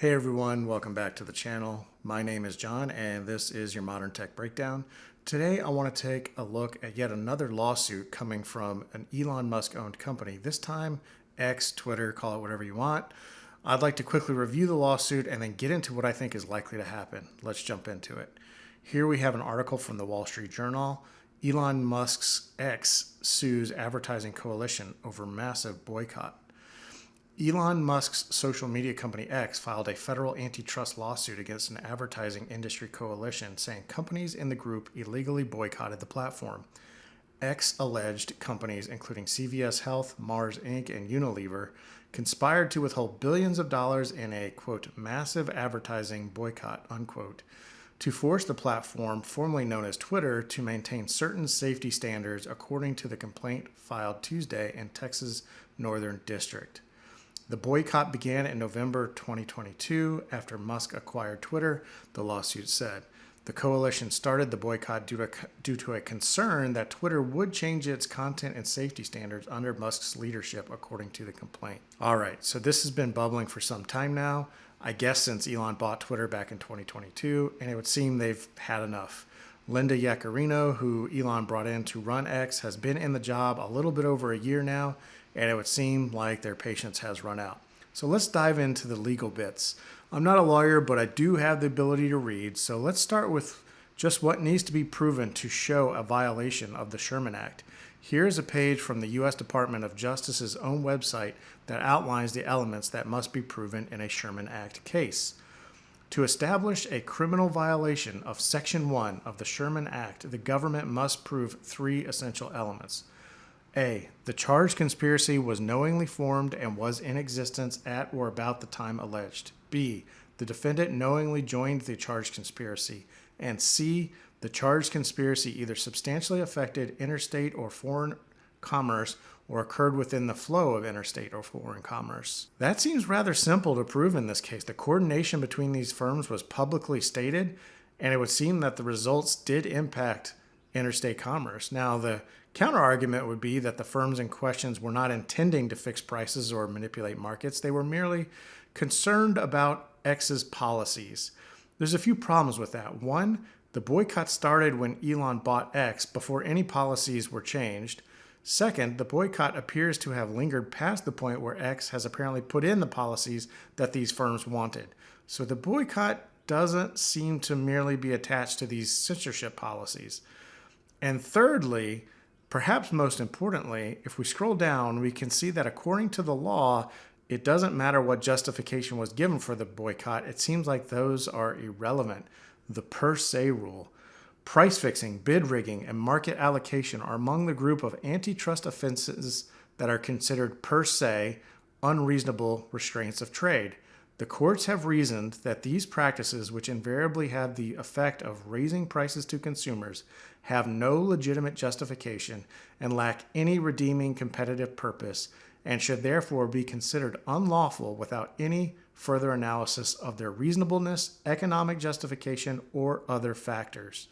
Hey everyone, welcome back to the channel. My name is John and this is your Modern Tech Breakdown. Today I want to take a look at yet another lawsuit coming from an Elon Musk owned company, this time X, Twitter, call it whatever you want. I'd like to quickly review the lawsuit and then get into what I think is likely to happen. Let's jump into it. Here we have an article from the Wall Street Journal. Elon Musk's X sues advertising coalition over massive boycott. Elon Musk's social media company X filed a federal antitrust lawsuit against an advertising industry coalition saying companies in the group illegally boycotted the platform. X alleged companies including CVS Health, Mars Inc., and Unilever conspired to withhold billions of dollars in a, quote, massive advertising boycott, unquote, to force the platform, formerly known as Twitter, to maintain certain safety standards according to the complaint filed Tuesday in Texas Northern District. The boycott began in November 2022 after Musk acquired Twitter, the lawsuit said. The coalition started the boycott due to a concern that Twitter would change its content and safety standards under Musk's leadership, according to the complaint. All right, so this has been bubbling for some time now, I guess since Elon bought Twitter back in 2022, and it would seem they've had enough. Linda Yaccarino, who Elon brought in to run X, has been in the job a little bit over a year now, and it would seem like their patience has run out. So let's dive into the legal bits. I'm not a lawyer, but I do have the ability to read, so let's start with just what needs to be proven to show a violation of the Sherman Act. Here's a page from the U.S. Department of Justice's own website that outlines the elements that must be proven in a Sherman Act case. To establish a criminal violation of Section 1 of the Sherman Act, the government must prove three essential elements. A. The charged conspiracy was knowingly formed and was in existence at or about the time alleged. B. The defendant knowingly joined the charged conspiracy. And C. The charged conspiracy either substantially affected interstate or foreign commerce or occurred within the flow of interstate or foreign commerce. That seems rather simple to prove in this case. The coordination between these firms was publicly stated, and it would seem that the results did impact interstate commerce. Now, the counter-argument would be that the firms in questions were not intending to fix prices or manipulate markets. They were merely concerned about X's policies. There's a few problems with that. One, the boycott started when Elon bought X before any policies were changed. Second, the boycott appears to have lingered past the point where X has apparently put in the policies that these firms wanted. So the boycott doesn't seem to merely be attached to these censorship policies. And thirdly, perhaps most importantly, if we scroll down, we can see that according to the law, it doesn't matter what justification was given for the boycott. It seems like those are irrelevant. The per se rule. Price fixing, bid rigging, and market allocation are among the group of antitrust offenses that are considered per se unreasonable restraints of trade. The courts have reasoned that these practices, which invariably have the effect of raising prices to consumers, have no legitimate justification and lack any redeeming competitive purpose, and should therefore be considered unlawful without any further analysis of their reasonableness, economic justification, or other factors.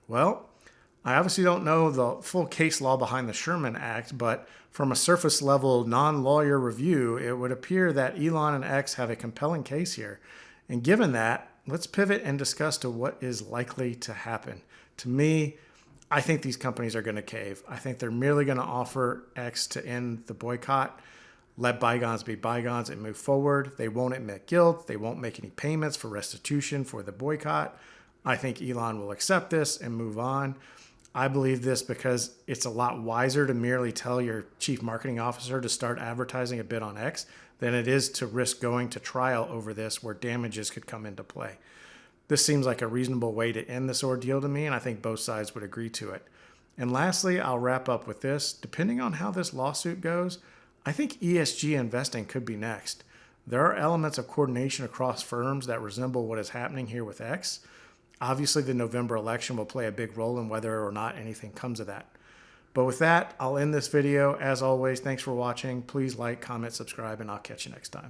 Well, I obviously don't know the full case law behind the Sherman Act, but from a surface level non-lawyer review, it would appear that Elon and X have a compelling case here. And given that, let's pivot and discuss to what is likely to happen. To me, I think these companies are going to cave. I think they're merely going to offer X to end the boycott, let bygones be bygones, and move forward. They won't admit guilt. They won't make any payments for restitution for the boycott. I think Elon will accept this and move on. I believe this because it's a lot wiser to merely tell your chief marketing officer to start advertising a bid on X than it is to risk going to trial over this where damages could come into play. This seems like a reasonable way to end this ordeal to me, and I think both sides would agree to it. And lastly, I'll wrap up with this. Depending on how this lawsuit goes, I think ESG investing could be next. There are elements of coordination across firms that resemble what is happening here with X. Obviously, the November election will play a big role in whether or not anything comes of that. But with that, I'll end this video. As always, thanks for watching. Please like, comment, subscribe, and I'll catch you next time.